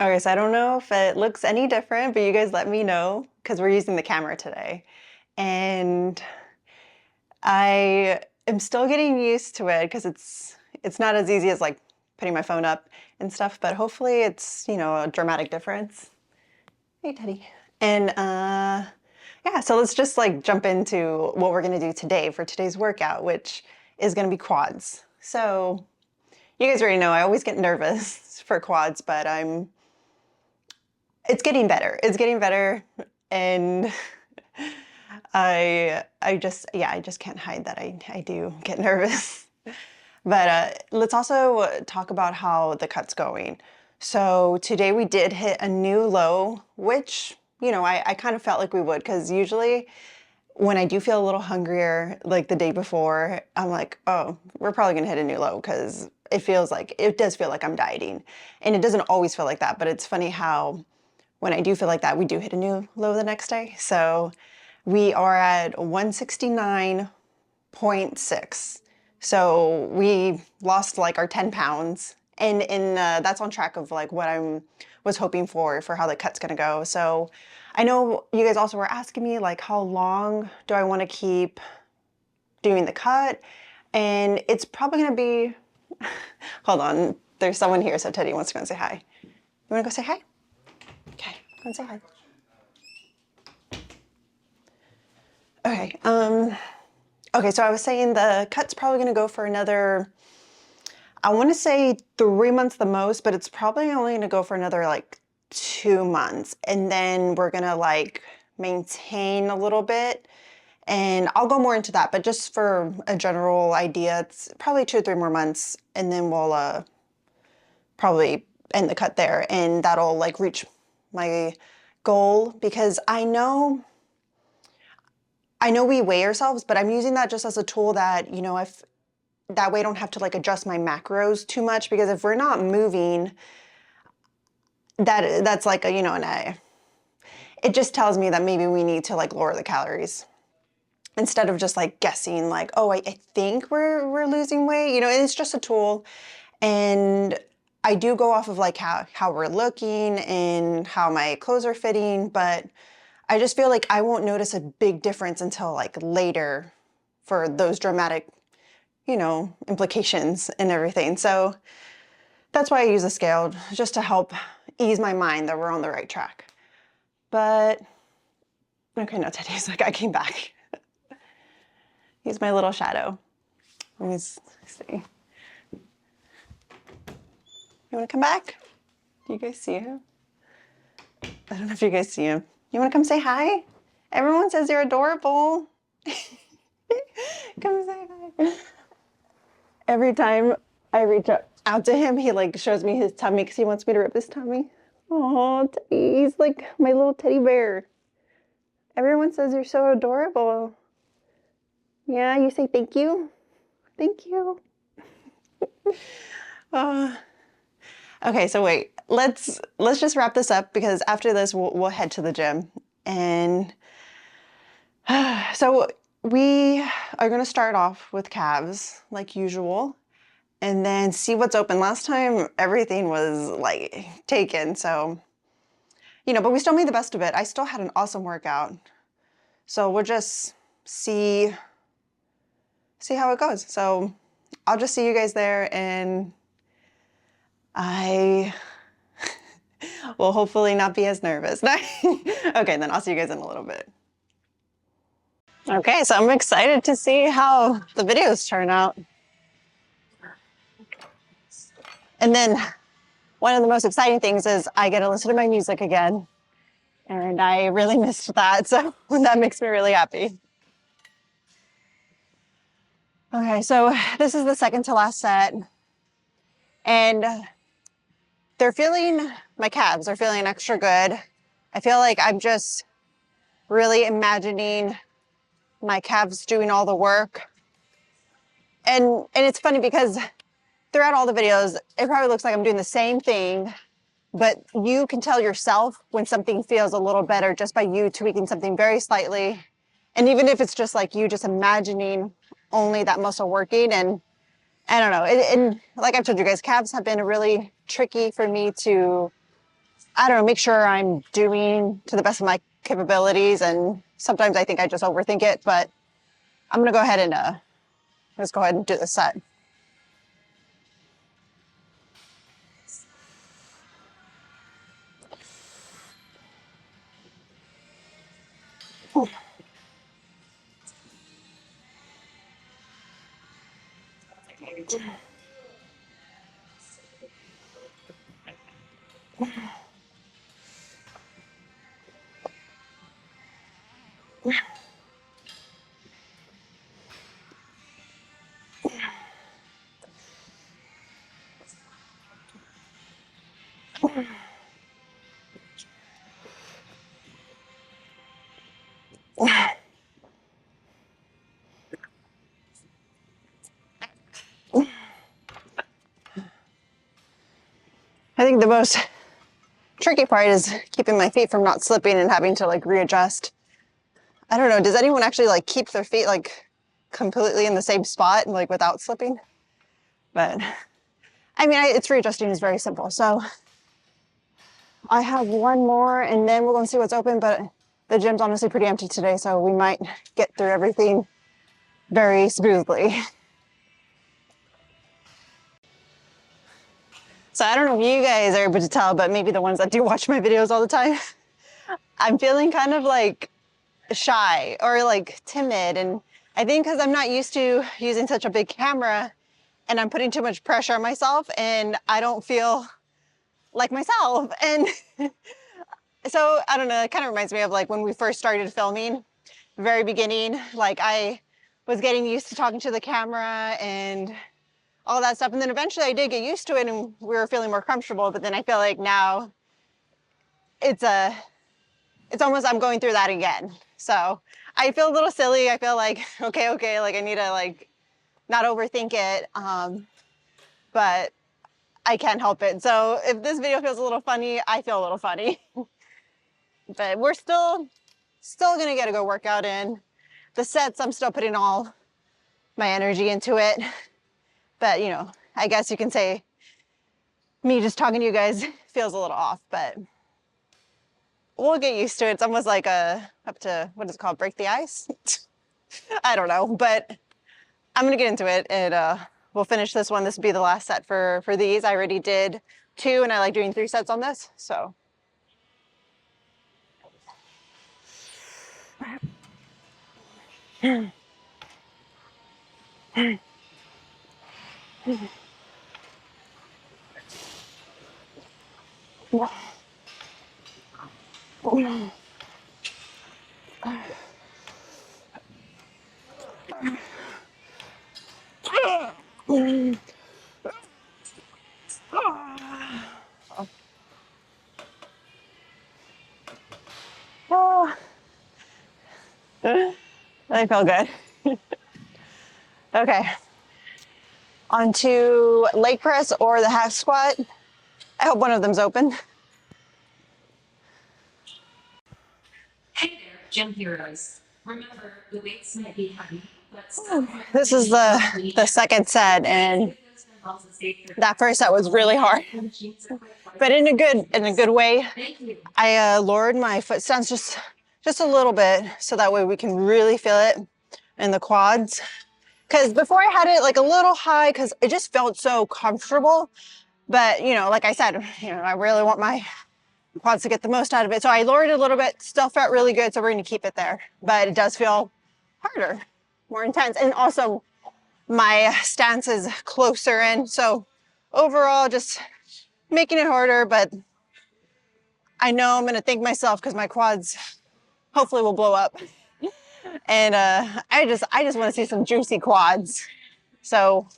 Okay, so I don't know if it looks any different, but you guys let me know because we're using the camera today. And I am still getting used to it because it's not as easy as like putting my phone up and stuff, but hopefully it's, a dramatic difference. Hey, Teddy. And yeah, so let's just like jump into what we're gonna do today for today's workout, which is gonna be quads. So you guys already know I always get nervous for quads, but it's getting better. It's getting better, and I just can't hide that I do get nervous. But let's also talk about how the cut's going. So today we did hit a new low, which, I kind of felt like we would, because usually when I do feel a little hungrier, like the day before, I'm like, oh, we're probably gonna hit a new low because it does feel like I'm dieting. And it doesn't always feel like that, but it's funny how when I do feel like that, we do hit a new low the next day. So we are at 169.6. So we lost like our 10 pounds. And that's on track of like what I was hoping for how the cut's gonna go. So I know you guys also were asking me like how long do I want to keep doing the cut? And it's probably gonna be, hold on, there's someone here, so Teddy wants to go and say hi. You wanna go say hi? Okay, go and say hi. Okay, okay, so I was saying the cut's probably gonna go for another, I wanna say 3 months the most, but it's probably only gonna go for another like 2 months. And then we're gonna like maintain a little bit. And I'll go more into that, but just for a general idea, it's probably 2 or 3 more months, and then we'll probably end the cut there, and that'll like reach my goal because I know we weigh ourselves, but I'm using that just as a tool that, if that way I don't have to like adjust my macros too much because if we're not moving, that's like it just tells me that maybe we need to like lower the calories instead of just like guessing like, oh, I think we're losing weight. It's just a tool. And I do go off of like how we're looking and how my clothes are fitting, but I just feel like I won't notice a big difference until like later for those dramatic, implications and everything. So that's why I use a scale, just to help ease my mind that we're on the right track. But okay, no, Teddy's like, I came back. He's my little shadow. Let me see. You want to come back? Do you guys see him? I don't know if you guys see him. You want to come say hi? Everyone says you're adorable. Come say hi. Every time I reach out to him, he like shows me his tummy because he wants me to rip his tummy. Oh, he's like my little teddy bear. Everyone says you're so adorable. Yeah, you say thank you. Thank you. uh, okay, so wait. Let's just wrap this up because after this we'll head to the gym. And so we are going to start off with calves like usual and then see what's open. Last time everything was like taken, so but we still made the best of it. I still had an awesome workout. So we'll just see how it goes. So I'll just see you guys there, and I will hopefully not be as nervous. Okay, then I'll see you guys in a little bit. Okay, so I'm excited to see how the videos turn out. And then one of the most exciting things is I get to listen to my music again. And I really missed that, so that makes me really happy. Okay, so this is the second to last set. And my calves are feeling extra good. I feel like I'm just really imagining my calves doing all the work. And it's funny because throughout all the videos, it probably looks like I'm doing the same thing, but you can tell yourself when something feels a little better just by you tweaking something very slightly. And even if it's just like you just imagining only that muscle working, and I don't know. And like I've told you guys, calves have been really tricky for me to I don't know, make sure I'm doing to the best of my capabilities. And sometimes I think I just overthink it, but I'm gonna go ahead and let's go ahead and do the set. I think the most tricky part is keeping my feet from not slipping and having to like readjust. I don't know, does anyone actually like keep their feet like completely in the same spot like without slipping? But I mean, it's readjusting is very simple. So I have one more and then we're gonna see what's open, but the gym's honestly pretty empty today, so we might get through everything very smoothly. So I don't know if you guys are able to tell, but maybe the ones that do watch my videos all the time, I'm feeling kind of like shy or like timid. And I think because I'm not used to using such a big camera and I'm putting too much pressure on myself and I don't feel like myself. And so I don't know, it kind of reminds me of like when we first started filming, very beginning, like I was getting used to talking to the camera and all that stuff. And then eventually I did get used to it and we were feeling more comfortable. But then I feel like now it's almost, I'm going through that again. So I feel a little silly. I feel like, okay, like I need to like not overthink it. But I can't help it. So if this video feels a little funny, I feel a little funny. But we're still gonna get a good workout in. The sets, I'm still putting all my energy into it. But you know, I guess you can say me just talking to you guys feels a little off, but we'll get used to it. It's almost like up to, what is it called, break the ice? I don't know, but I'm gonna get into it and we'll finish this one. This will be the last set for these. I already did 2 and I like doing 3 sets on this, so. Oh, I feel good. Okay, on to leg press or the half squat. I hope one of them's open. Hey there, gym heroes. Remember, the weights might be heavy, but this is the second set, and that first set was really hard, but in a good way. I lowered my foot stance just a little bit, so that way we can really feel it in the quads. Because before I had it like a little high, because it just felt so comfortable. But you know, like I said, you know, I really want my quads to get the most out of it. So I lowered it a little bit, still felt really good. So we're going to keep it there, but it does feel harder, more intense. And also my stance is closer in. So overall, just making it harder, but I know I'm going to thank myself because my quads hopefully will blow up. And I just want to see some juicy quads. So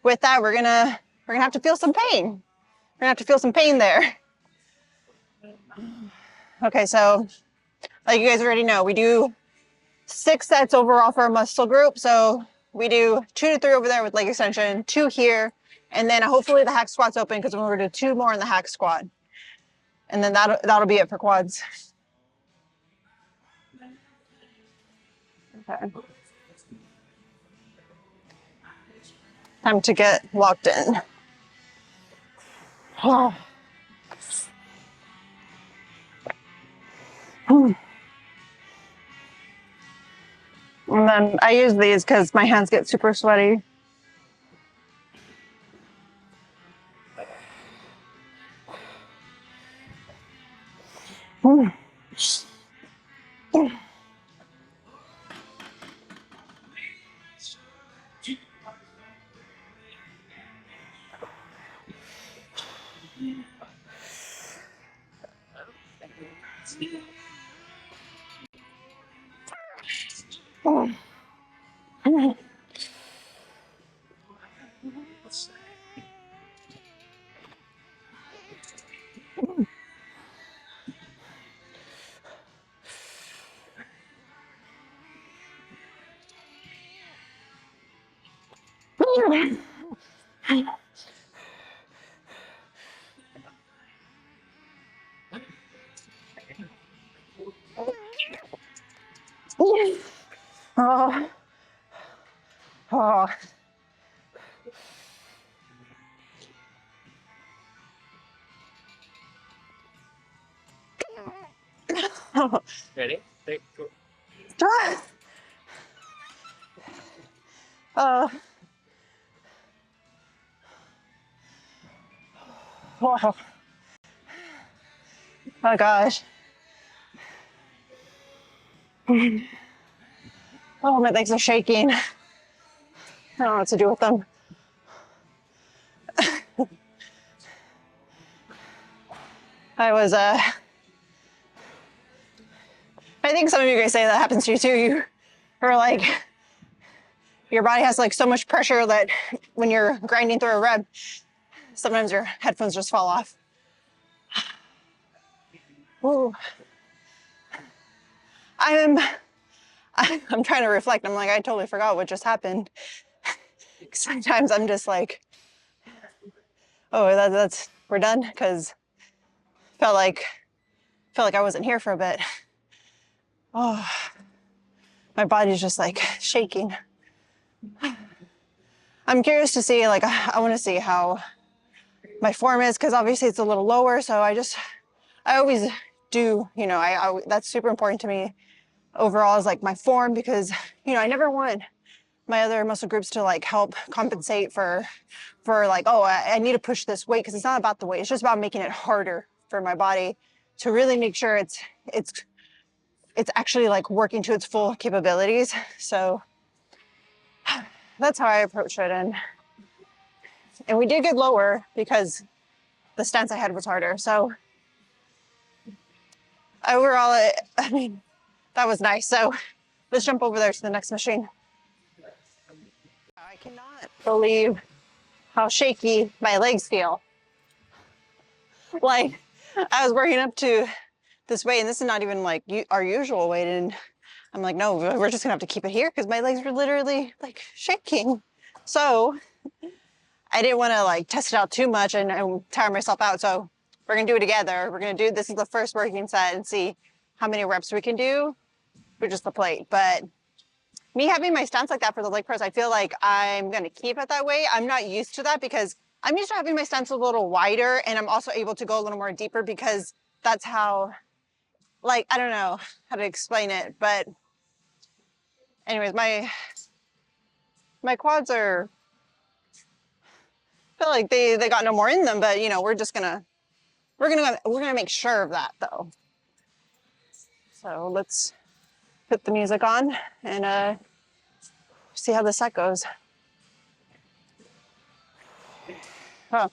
with that, we're gonna have to feel some pain. We're gonna have to feel some pain there. Okay, so like you guys already know, we do 6 sets overall for a muscle group. So we do 2 to 3 over there with leg extension, 2 here, and then hopefully the hack squat's open because we're gonna do 2 more in the hack squat. And then that'll be it for quads. Okay. Time to get locked in. Oh. And then I use these because my hands get super sweaty. Oh, oh. Ready? Three, two. Oh, oh, oh gosh. Oh, my legs are shaking. I don't know what to do with them. I was, I think some of you guys say that happens to you too. You are like, your body has like so much pressure that when you're grinding through a rep, sometimes your headphones just fall off. Ooh. I'm trying to reflect. I'm like, I totally forgot what just happened. Sometimes I'm just like, oh, that's we're done, because felt like I wasn't here for a bit. Oh, my body's just like shaking. I'm curious to see, like, I want to see how my form is, because obviously it's a little lower. So I always do, that's super important to me overall, is like my form, because, I never want my other muscle groups to like help compensate for like, oh, I need to push this weight, because it's not about the weight. It's just about making it harder for my body to really make sure it's actually like working to its full capabilities. So that's how I approach it. And we did get lower because the stance I had was harder. So overall, I mean, that was nice. So let's jump over there to the next machine. I cannot believe how shaky my legs feel. Like, I was working up to this weight, and this is not even like our usual weight. And I'm like, no, we're just gonna have to keep it here, because my legs were literally like shaking. So I didn't want to like test it out too much and tire myself out. So we're gonna do it together. This is the first working set, and see how many reps we can do for just the plate. But me having my stance like that for the leg press, I feel like I'm gonna keep it that way. I'm not used to that, because I'm used to having my stance a little wider, and I'm also able to go a little more deeper, because that's how, like, I don't know how to explain it, but anyways, my quads feel like they got no more in them, but we're gonna make sure of that though. So let's put the music on and see how the set goes. Huh.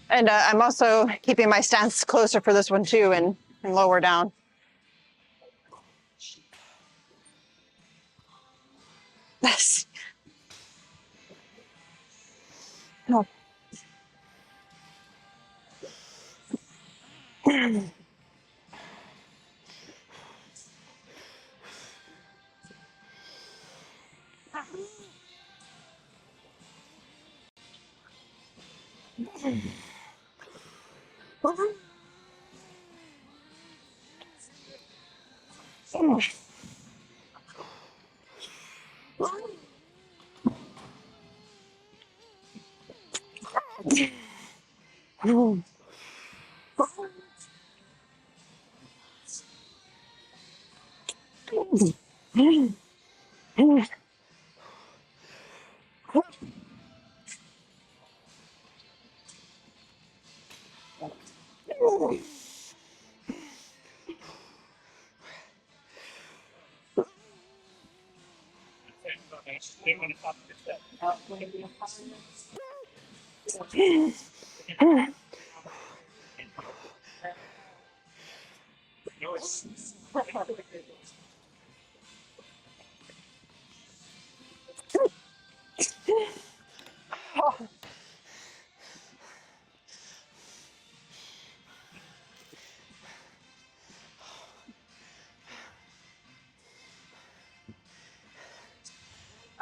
And I'm also keeping my stance closer for this one too, and lower down. Oh.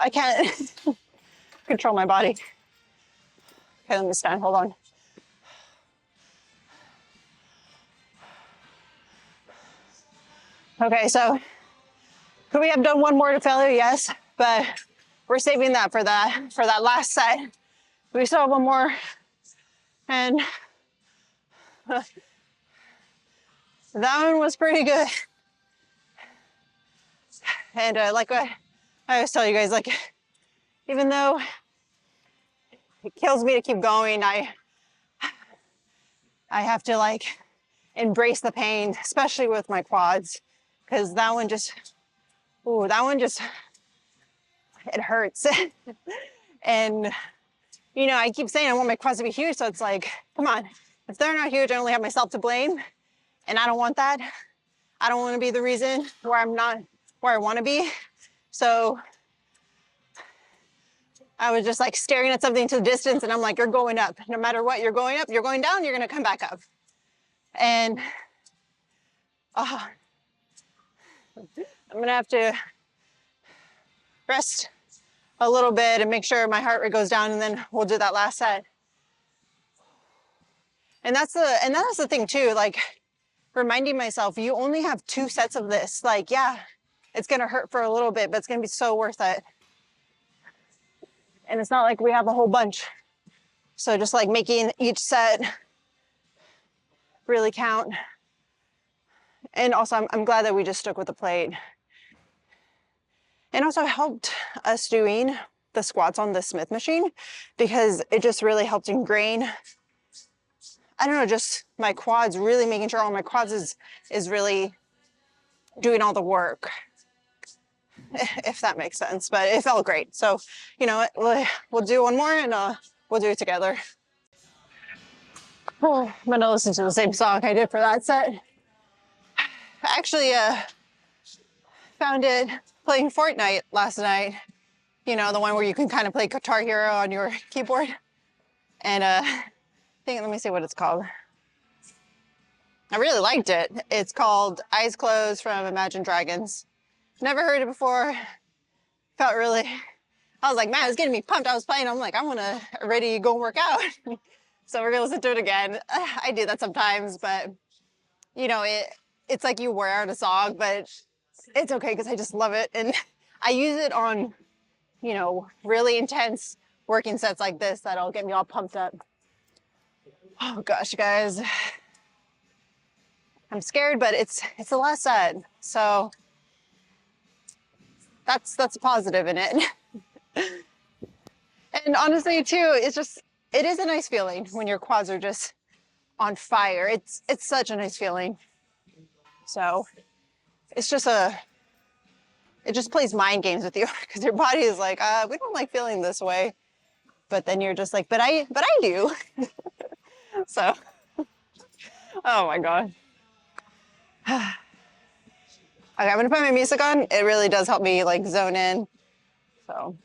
I can't control my body. Okay, let me stand. Hold on. Okay, so could we have done one more to failure? Yes, but we're saving that for that last set. We still have one more, and that one was pretty good. And like I always tell you guys, like even though it kills me to keep going, I have to like embrace the pain, especially with my quads, because that one just, it hurts. And you know, I keep saying I want my quads to be huge, so it's like, come on, if they're not huge, I only have myself to blame, and I don't want that. I don't want to be the reason where I'm not where I want to be. So I was just like staring at something to the distance, and I'm like, you're going up. No matter what, you're going up, you're going down, you're going to come back up. And I'm going to have to rest a little bit and make sure my heart rate goes down, and then we'll do that last set. And that's the thing too, like reminding myself, you only have 2 sets of this. Like, yeah, it's going to hurt for a little bit, but it's going to be so worth it. And it's not like we have a whole bunch. So just like making each set really count. And also I'm glad that we just stuck with the plate. And also helped us doing the squats on the Smith machine, because it just really helped ingrain, I don't know, just my quads, really making sure all my quads is really doing all the work, if that makes sense. But it felt great. So, you know, we'll do one more, and we'll do it together. Oh, I'm gonna listen to the same song I did for that set. I actually found it playing Fortnite last night. You know, the one where you can kind of play Guitar Hero on your keyboard. And let me see what it's called. I really liked it. It's called Eyes Closed from Imagine Dragons. Never heard it before. Felt really, I was like, man, it's getting me pumped. I was playing, I'm like, I wanna ready to go work out. So we're gonna listen to it again. I do that sometimes, but you know, it's like you wear out a song, but it's okay because I just love it. And I use it on, you know, really intense working sets like this that'll get me all pumped up. Oh gosh, guys. I'm scared, but it's the last set. So that's a positive in it. And honestly too, it is a nice feeling when your quads are just on fire. It's such a nice feeling. So it just plays mind games with you, because your body is like, we don't like feeling this way. But then you're just like, but I do. So, oh my God. Okay, I'm gonna put my music on. It really does help me like zone in. So.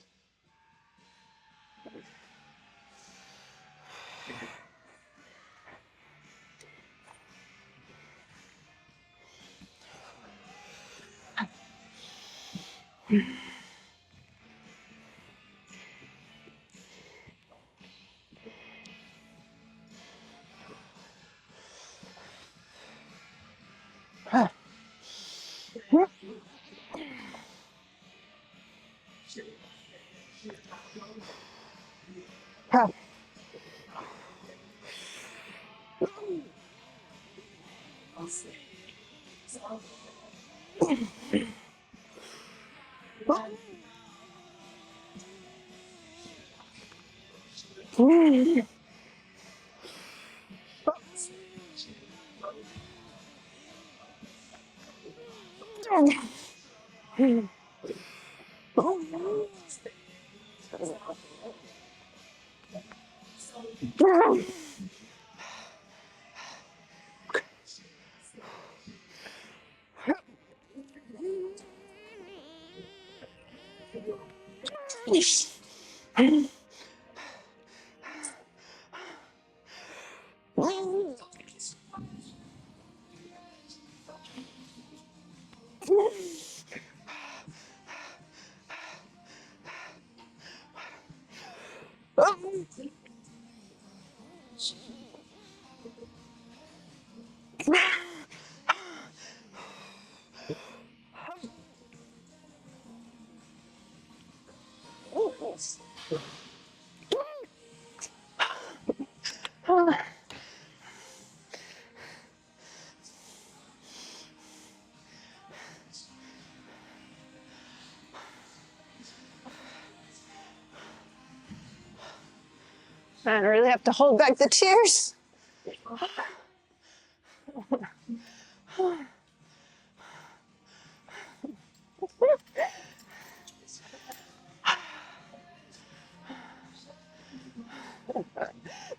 I really have to hold back the tears.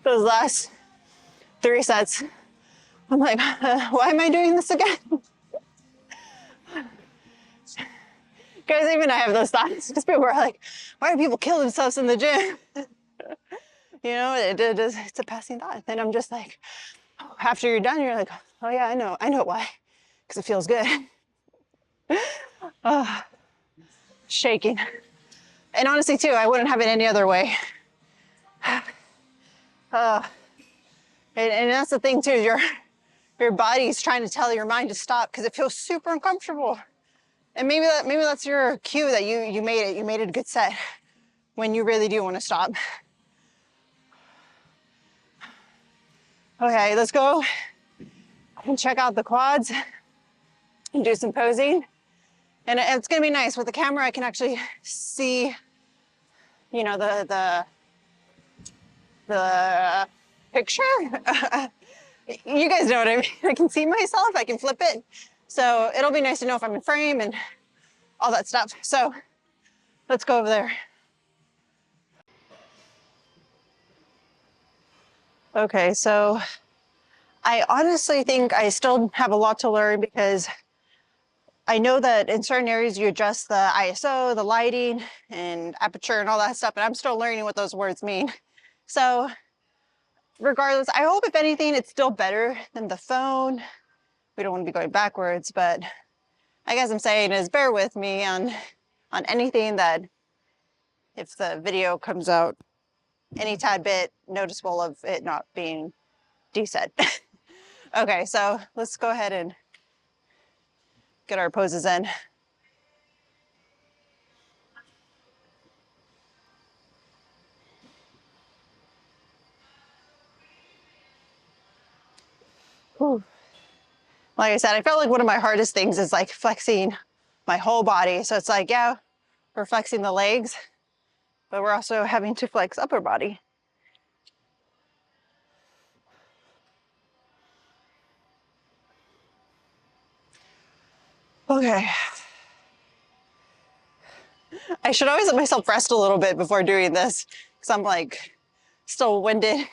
Those last 3 sets, I'm like, why am I doing this again? Guys, even I have those thoughts. Just people are like, why do people kill themselves in the gym? You know, it's a passing thought. Then I'm just like, after you're done, you're like, oh yeah, I know why, because it feels good. Shaking. And honestly, too, I wouldn't have it any other way. And that's the thing too, your body's trying to tell your mind to stop because it feels super uncomfortable. And maybe that's your cue that you made it. You made it a good set when you really do want to stop. Okay, let's go and check out the quads and do some posing. And it's gonna be nice with the camera. I can actually see, you know, the picture. You guys know what I mean. I can see myself. I can flip it. So it'll be nice to know if I'm in frame and all that stuff. So let's go over there. Okay, so I honestly think I still have a lot to learn because I know that in certain areas you adjust the ISO, the lighting, and aperture and all that stuff, and I'm still learning what those words mean. So regardless, I hope if anything, it's still better than the phone. We don't want to be going backwards, but I guess I'm saying is bear with me on anything that if the video comes out any tad bit noticeable of it not being decent. Okay, so let's go ahead and get our poses in. Whew. Like I said, I felt like one of my hardest things is like flexing my whole body. So it's like, yeah, we're flexing the legs, but we're also having to flex upper body. Okay. I should always let myself rest a little bit before doing this because I'm like still winded.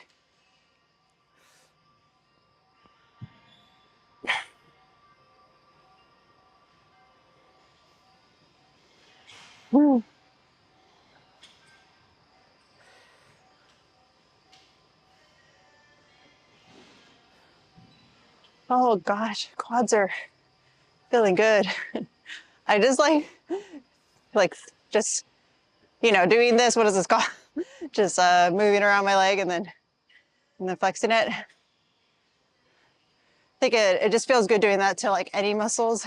Oh gosh, quads are feeling good. I just like just, you know, doing this, what is this called? Just moving around my leg and then flexing it. I think it just feels good doing that to like any muscles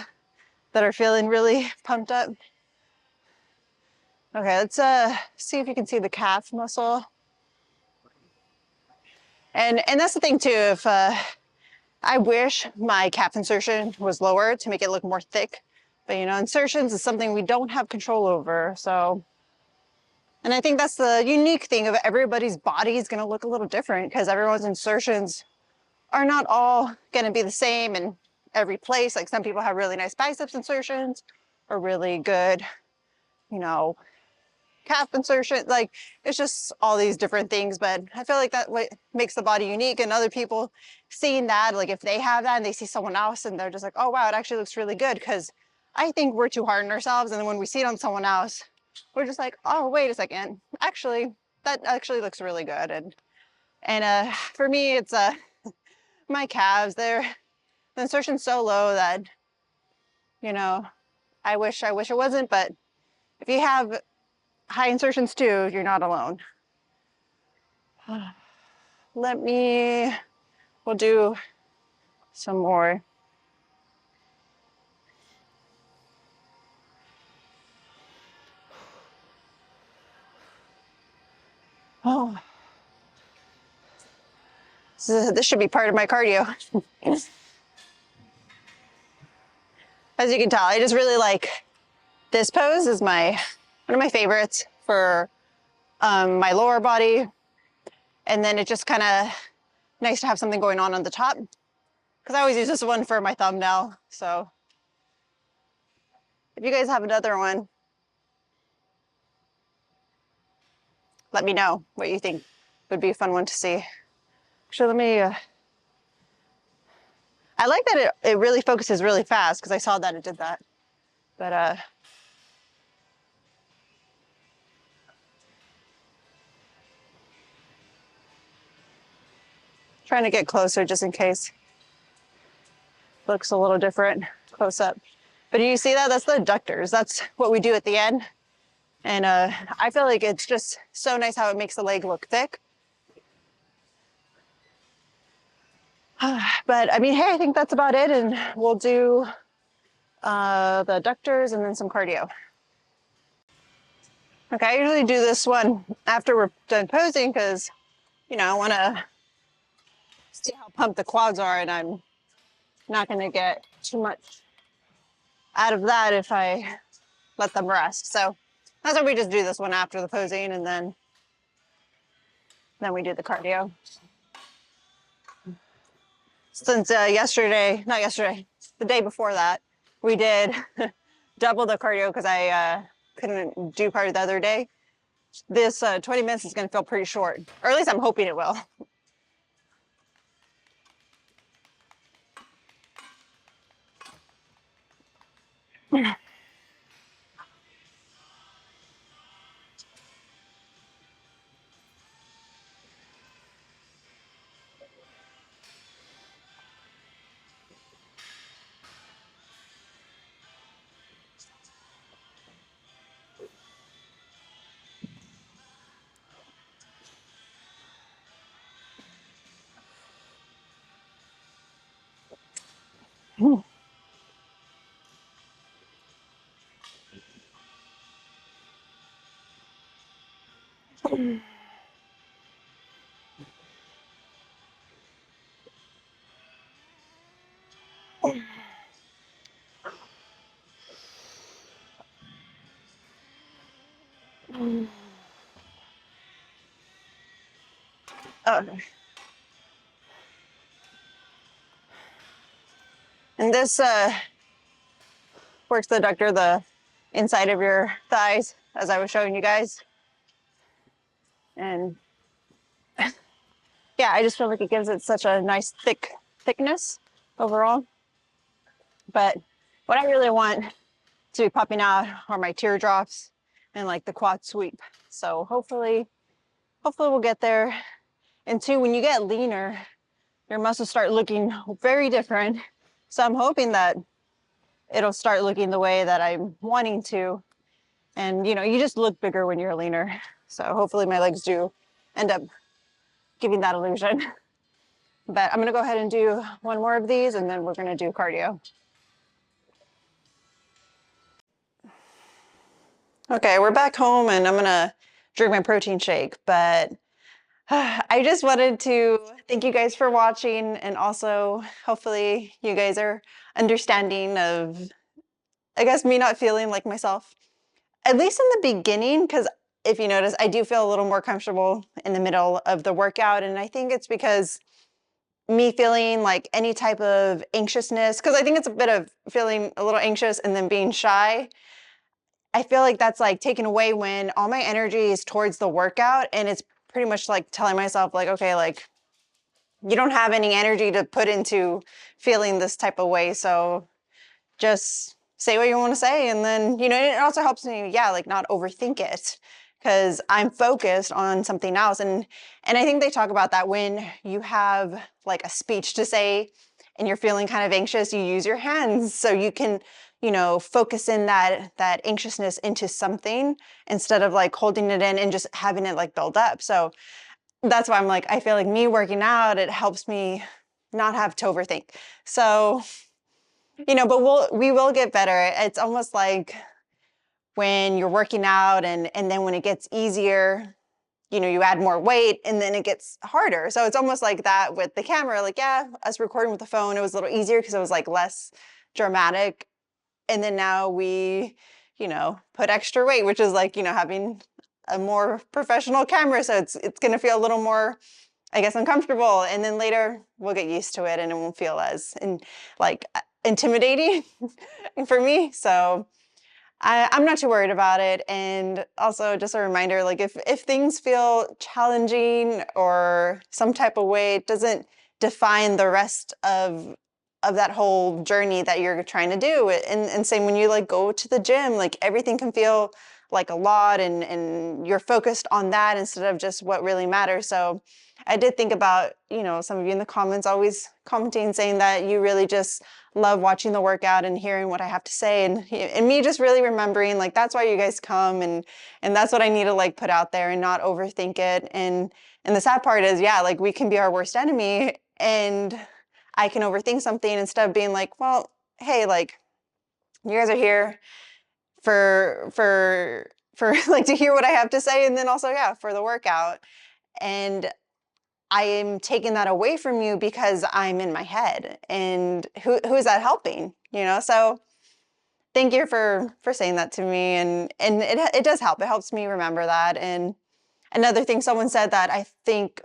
that are feeling really pumped up. Okay, let's see if you can see the calf muscle. And that's the thing too, if I wish my calf insertion was lower to make it look more thick But insertions is something we don't have control over. So, and I think that's the unique thing of everybody's body is going to look a little different because everyone's insertions are not all going to be the same in every place. Like some people have really nice biceps insertions or really good, calf insertion. Like it's just all these different things. But I feel like that what makes the body unique, and other people seeing that, like if they have that and they see someone else and they're just like, oh wow, it actually looks really good. Because I think we're too hard on ourselves. And then when we see it on someone else, we're just like, oh, wait a second. Actually, that actually looks really good. And for me, it's my calves. The insertion's so low that, I wish it wasn't. But if you have high insertions too, you're not alone. We'll do some more. Oh, so this should be part of my cardio. As you can tell, I just really like this pose. Is one of my favorites for my lower body. And then it's just kind of nice to have something going on the top, because I always use this one for my thumbnail. So if you guys have another one, let me know what you think would be a fun one to see. Actually, let me, I like that it really focuses really fast, because I saw that it did that. But trying to get closer just in case. Looks a little different close up. But do you see that? That's the adductors. That's what we do at the end. And I feel like it's just so nice how it makes the leg look thick. But I mean, hey, I think that's about it. And we'll do the adductors and then some cardio. Okay, I usually do this one after we're done posing because, I want to see how pumped the quads are, and I'm not going to get too much out of that if I let them rest. So that's why we just do this one after the posing, and then we do the cardio. Since the day before that, we did double the cardio because I couldn't do part of the other day. This 20 minutes is going to feel pretty short, or at least I'm hoping it will. Okay. And this works the adductor, the inside of your thighs, as I was showing you guys. And yeah, I just feel like it gives it such a nice thickness overall. But what I really want to be popping out are my teardrops and like the quad sweep. So hopefully we'll get there. And two, when you get leaner, your muscles start looking very different. So I'm hoping that it'll start looking the way that I'm wanting to. And you just look bigger when you're leaner. So hopefully my legs do end up giving that illusion. But I'm gonna go ahead and do one more of these, and then we're gonna do cardio. Okay, we're back home and I'm gonna drink my protein shake, but I just wanted to thank you guys for watching, and also hopefully you guys are understanding of I guess me not feeling like myself, at least in the beginning, because if you notice, I do feel a little more comfortable in the middle of the workout. And I think it's because me feeling like any type of anxiousness, because I think it's a bit of feeling a little anxious and then being shy. I feel like that's like taken away when all my energy is towards the workout, and it's pretty much like telling myself like, okay, like you don't have any energy to put into feeling this type of way. So just say what you want to say. And then, it also helps me, yeah, like not overthink it because I'm focused on something else. And I think they talk about that when you have like a speech to say and you're feeling kind of anxious, you use your hands so you can, focus in that anxiousness into something instead of like holding it in and just having it like build up. So that's why I'm like, I feel like me working out, it helps me not have to overthink. So, but we will get better. It's almost like when you're working out and then when it gets easier, you add more weight and then it gets harder. So it's almost like that with the camera. Like, yeah, us recording with the phone, it was a little easier because it was like less dramatic. And then now we, put extra weight, which is like, having a more professional camera. So it's going to feel a little more, I guess, uncomfortable. And then later we'll get used to it and it won't feel as intimidating for me. So I'm not too worried about it. And also just a reminder, like if things feel challenging or some type of way, it doesn't define the rest of that whole journey that you're trying to do. And same when you like go to the gym, like everything can feel like a lot and you're focused on that instead of just what really matters. So I did think about, some of you in the comments always commenting saying that you really just love watching the workout and hearing what I have to say and me just really remembering like that's why you guys come and that's what I need to like put out there and not overthink it. And the sad part is, yeah, like we can be our worst enemy and I can overthink something instead of being like, well, hey, like you guys are here for like to hear what I have to say and then also, yeah, for the workout. And I am taking that away from you because I'm in my head and who is that helping, So thank you for saying that to me. And it does help. It helps me remember that. And another thing someone said that I think,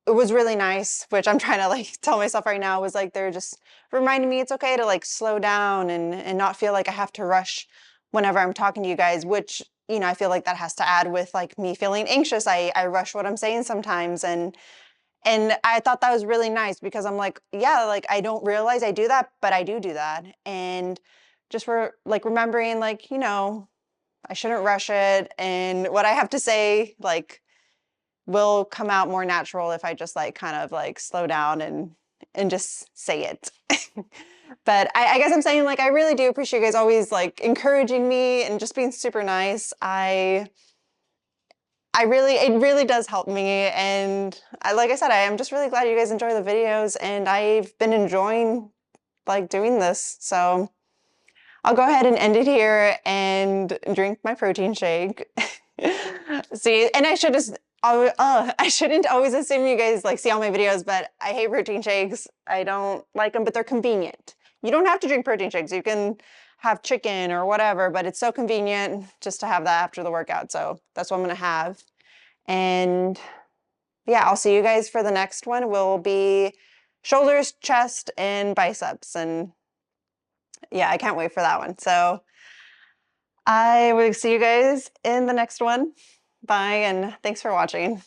it was really nice, which I'm trying to like tell myself right now was like, they're just reminding me it's okay to like slow down and not feel like I have to rush whenever I'm talking to you guys, which, I feel like that has to add with like me feeling anxious. I rush what I'm saying sometimes. And I thought that was really nice because I'm like, yeah, like I don't realize I do that, but I do that. And just for like remembering like, I shouldn't rush it. And what I have to say, like, will come out more natural if I just like kind of like slow down and just say it. But I guess I'm saying like I really do appreciate you guys always like encouraging me and just being super nice. It really does help me. And like I said, I am just really glad you guys enjoy the videos and I've been enjoying like doing this. So I'll go ahead and end it here and drink my protein shake. See, and I shouldn't always assume you guys like see all my videos, but I hate protein shakes. I don't like them, but they're convenient. You don't have to drink protein shakes. You can have chicken or whatever, but it's so convenient just to have that after the workout. So that's what I'm gonna have. And yeah, I'll see you guys for the next one. Will be shoulders, chest, and biceps. And yeah, I can't wait for that one. So I will see you guys in the next one. Bye, and thanks for watching.